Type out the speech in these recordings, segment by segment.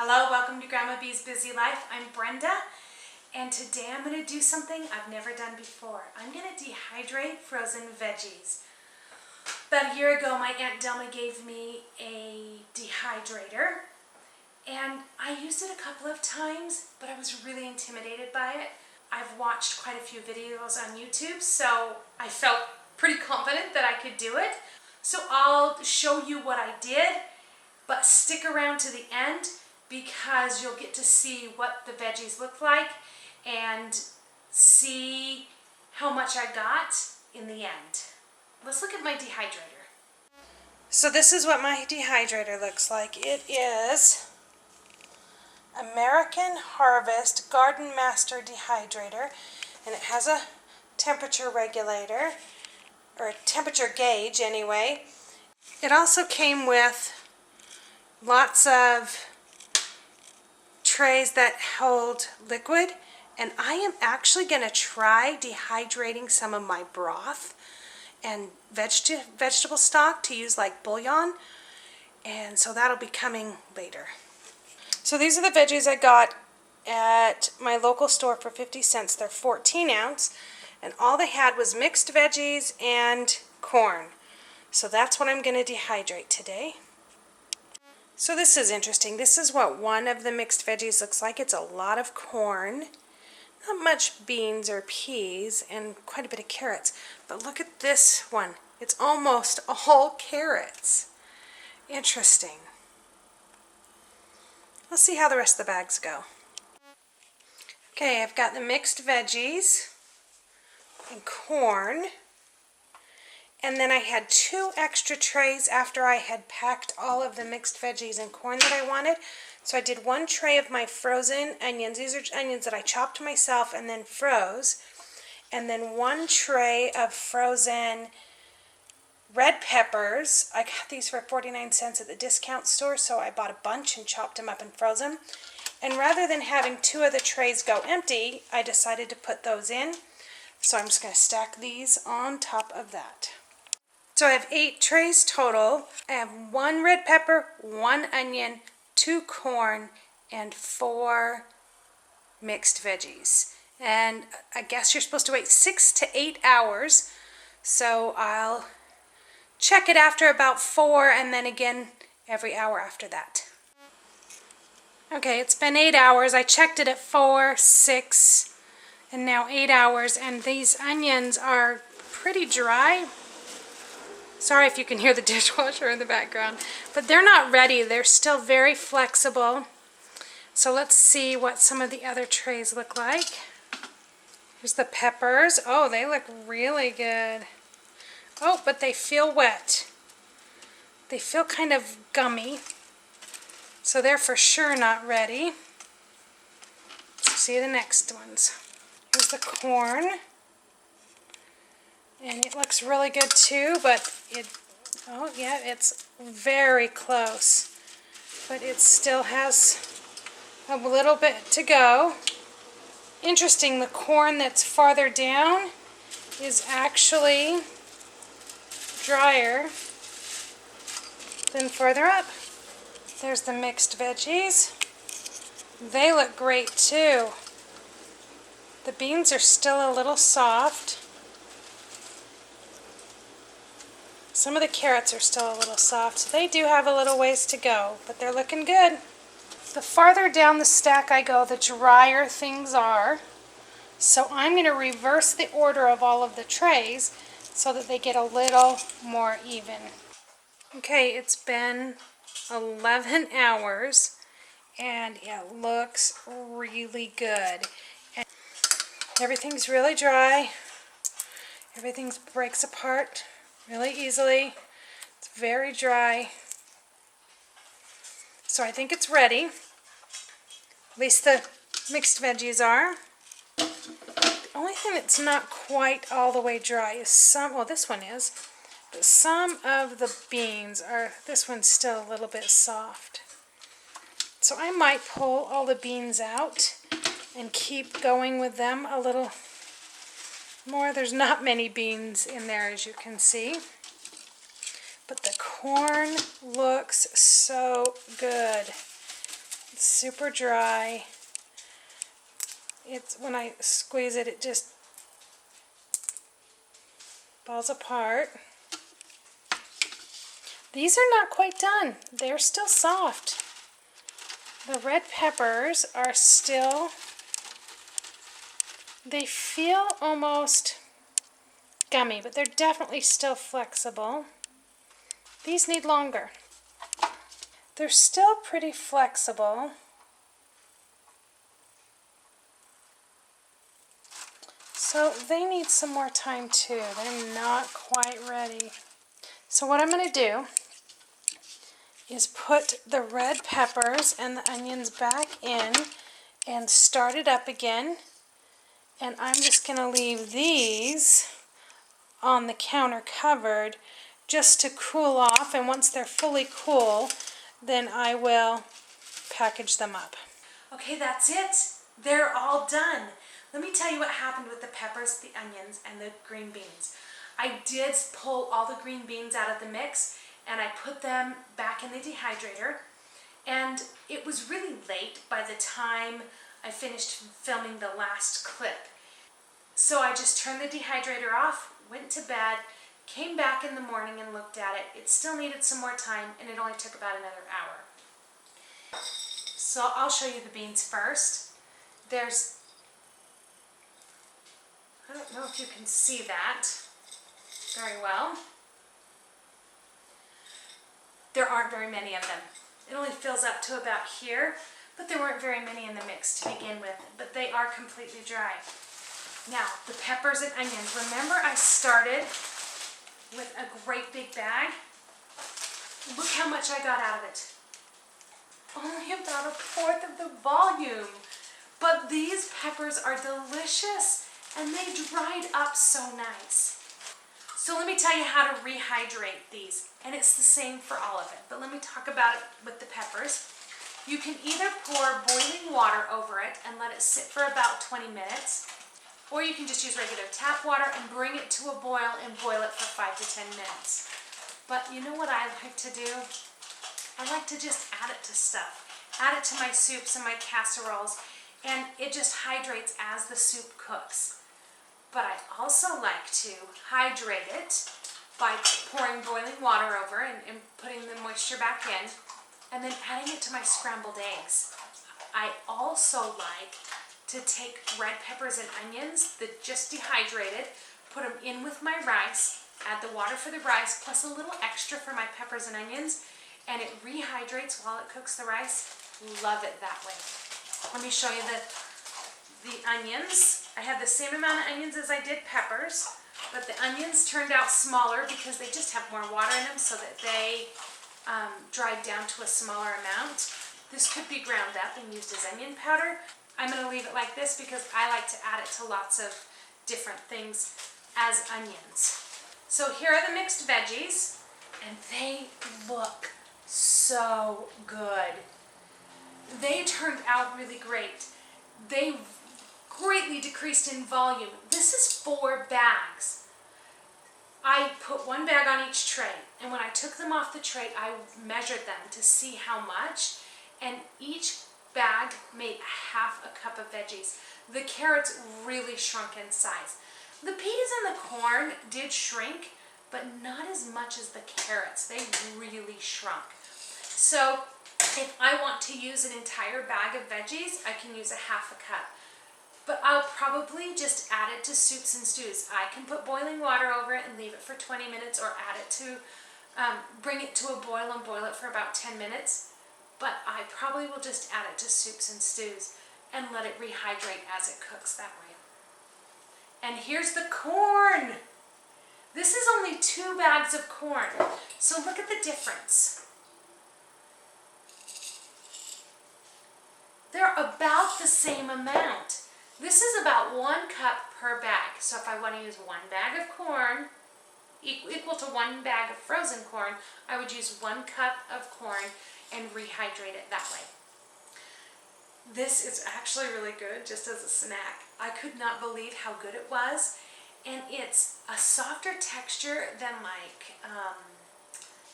Hello, welcome to Grandma Bee's Busy Life. I'm Brenda, and today I'm going to do something I've never done before. I'm going to dehydrate frozen veggies. About a year ago, my Aunt Delma gave me a dehydrator, and I used it a couple of times, but I was really intimidated by it. I've watched quite a few videos on YouTube, so I felt pretty confident that I could do it. So I'll show you what I did, but stick around to the end because you'll get to see what the veggies look like and see how much I got in the end. Let's look at my dehydrator. So this is what my dehydrator looks like. It is American Harvest Garden Master Dehydrator, and it has a temperature regulator, or a temperature gauge anyway. It also came with lots of trays that hold liquid, and I am actually going to try dehydrating some of my broth and vegetable stock to use like bouillon, and so that'll be coming later. So these are the veggies I got at my local store for 50 cents. They're 14 ounce, and all they had was mixed veggies and corn. So that's what I'm going to dehydrate today. So this is interesting. This is what one of the mixed veggies looks like. It's a lot of corn, not much beans or peas, and quite a bit of carrots. But look at this one. It's almost all carrots. Interesting. Let's see how the rest of the bags go. Okay, I've got the mixed veggies and corn. And then I had 2 extra trays after I had packed all of the mixed veggies and corn that I wanted. So I did 1 tray of my frozen onions. These are onions that I chopped myself and then froze. And then 1 tray of frozen red peppers. I got these for 49 cents at the discount store, so I bought a bunch and chopped them up and froze them. And rather than having 2 of the trays go empty, I decided to put those in. So I'm just going to stack these on top of that. So I have 8 trays total. I have 1 red pepper, 1 onion, 2 corn, and 4 mixed veggies. And I guess you're supposed to wait 6 to 8 hours. So I'll check it after about 4 and then again every hour after that. Okay, it's been 8 hours. I checked it at 4, 6, and now 8 hours. And these onions are pretty dry. Sorry if you can hear the dishwasher in the background, but they're not ready. They're still very flexible. So let's see what some of the other trays look like. Here's the peppers. Oh, they look really good. Oh, but they feel wet. They feel kind of gummy. So they're for sure not ready. Let's see the next ones. Here's the corn. And it looks really good too, but it's very close. But it still has a little bit to go. Interesting, the corn that's farther down is actually drier than further up. There's the mixed veggies. They look great too. The beans are still a little soft. Some of the carrots are still a little soft, so they do have a little ways to go, but they're looking good. The farther down the stack I go, the drier things are. So I'm going to reverse the order of all of the trays so that they get a little more even. Okay, it's been 11 hours, and it looks really good. And everything's really dry. Everything breaks apart really easily. It's very dry. So I think it's ready. At least the mixed veggies are. The only thing that's not quite all the way dry is this one is, but some of the beans are, this one's still a little bit soft. So I might pull all the beans out and keep going with them a little more. There's not many beans in there, as you can see. But the corn looks so good. It's super dry. It's when I squeeze it, it just falls apart. These are not quite done. They're still soft. The red peppers are still, they feel almost gummy, but they're definitely still flexible. These need longer. They're still pretty flexible. So they need some more time too. They're not quite ready. So what I'm going to do is put the red peppers and the onions back in and start it up again. And I'm just going to leave these on the counter covered just to cool off. And once they're fully cool, then I will package them up. Okay, that's it. They're all done. Let me tell you what happened with the peppers, the onions, and the green beans. I did pull all the green beans out of the mix and I put them back in the dehydrator. And it was really late by the time I finished filming the last clip. So I just turned the dehydrator off, went to bed, came back in the morning and looked at it. It still needed some more time and it only took about another hour. So I'll show you the beans first. I don't know if you can see that very well. There aren't very many of them. It only fills up to about here, but there weren't very many in the mix to begin with, but they are completely dry. Now, the peppers and onions. Remember I started with a great big bag? Look how much I got out of it. Only about a fourth of the volume. But these peppers are delicious and they dried up so nice. So let me tell you how to rehydrate these. And it's the same for all of it. But let me talk about it with the peppers. You can either pour boiling water over it and let it sit for about 20 minutes. Or you can just use regular tap water and bring it to a boil and boil it for 5 to 10 minutes. But you know what I like to do? I like to just add it to stuff. Add it to my soups and my casseroles, and it just hydrates as the soup cooks. But I also like to hydrate it by pouring boiling water over and putting the moisture back in, and then adding it to my scrambled eggs. I also like to take red peppers and onions that just dehydrated, put them in with my rice, add the water for the rice, plus a little extra for my peppers and onions, and it rehydrates while it cooks the rice. Love it that way. Let me show you the onions. I had the same amount of onions as I did peppers, but the onions turned out smaller because they just have more water in them so that they dried down to a smaller amount. This could be ground up and used as onion powder. I'm going to leave it like this because I like to add it to lots of different things as onions. So here are the mixed veggies, and they look so good. They turned out really great. They greatly decreased in volume. This is 4 bags. I put 1 bag on each tray, and when I took them off the tray, I measured them to see how much, and each bag made ½ a cup of veggies. The carrots really shrunk in size. The peas and the corn did shrink, but not as much as the carrots. They really shrunk. So if I want to use an entire bag of veggies, I can use ½ a cup. But I'll probably just add it to soups and stews. I can put boiling water over it and leave it for 20 minutes, or add it to, bring it to a boil and boil it for about 10 minutes. But I probably will just add it to soups and stews and let it rehydrate as it cooks that way. And here's the corn. This is only 2 bags of corn. So look at the difference. They're about the same amount. This is about 1 cup per bag. So if I want to use 1 bag of corn, equal to 1 bag of frozen corn, I would use 1 cup of corn and rehydrate it that way. This is actually really good just as a snack. I could not believe how good it was. And it's a softer texture than like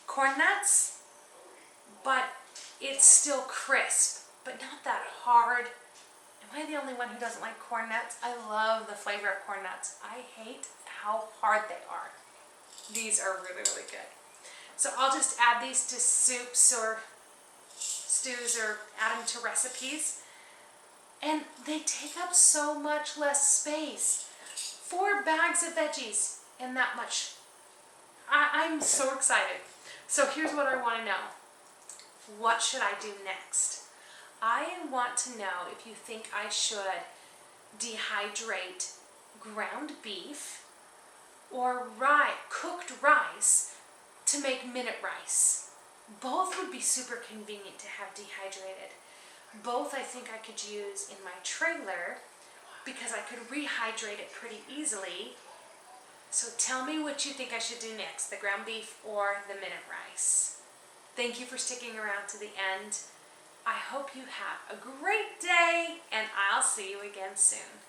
corn nuts, but it's still crisp, but hard. Am I the only one who doesn't like corn nuts? I love the flavor of corn nuts. I hate how hard they are. These are really, really good. So I'll just add these to soups or stews or add them to recipes. And they take up so much less space. 4 bags of veggies and that much. I'm so excited. So here's what I want to know. What should I do next? I want to know if you think I should dehydrate ground beef or cooked rice to make minute rice. Both would be super convenient to have dehydrated. Both I think I could use in my trailer because I could rehydrate it pretty easily. So tell me what you think I should do next, the ground beef or the minute rice. Thank you for sticking around to the end. I hope you have a great day, and I'll see you again soon.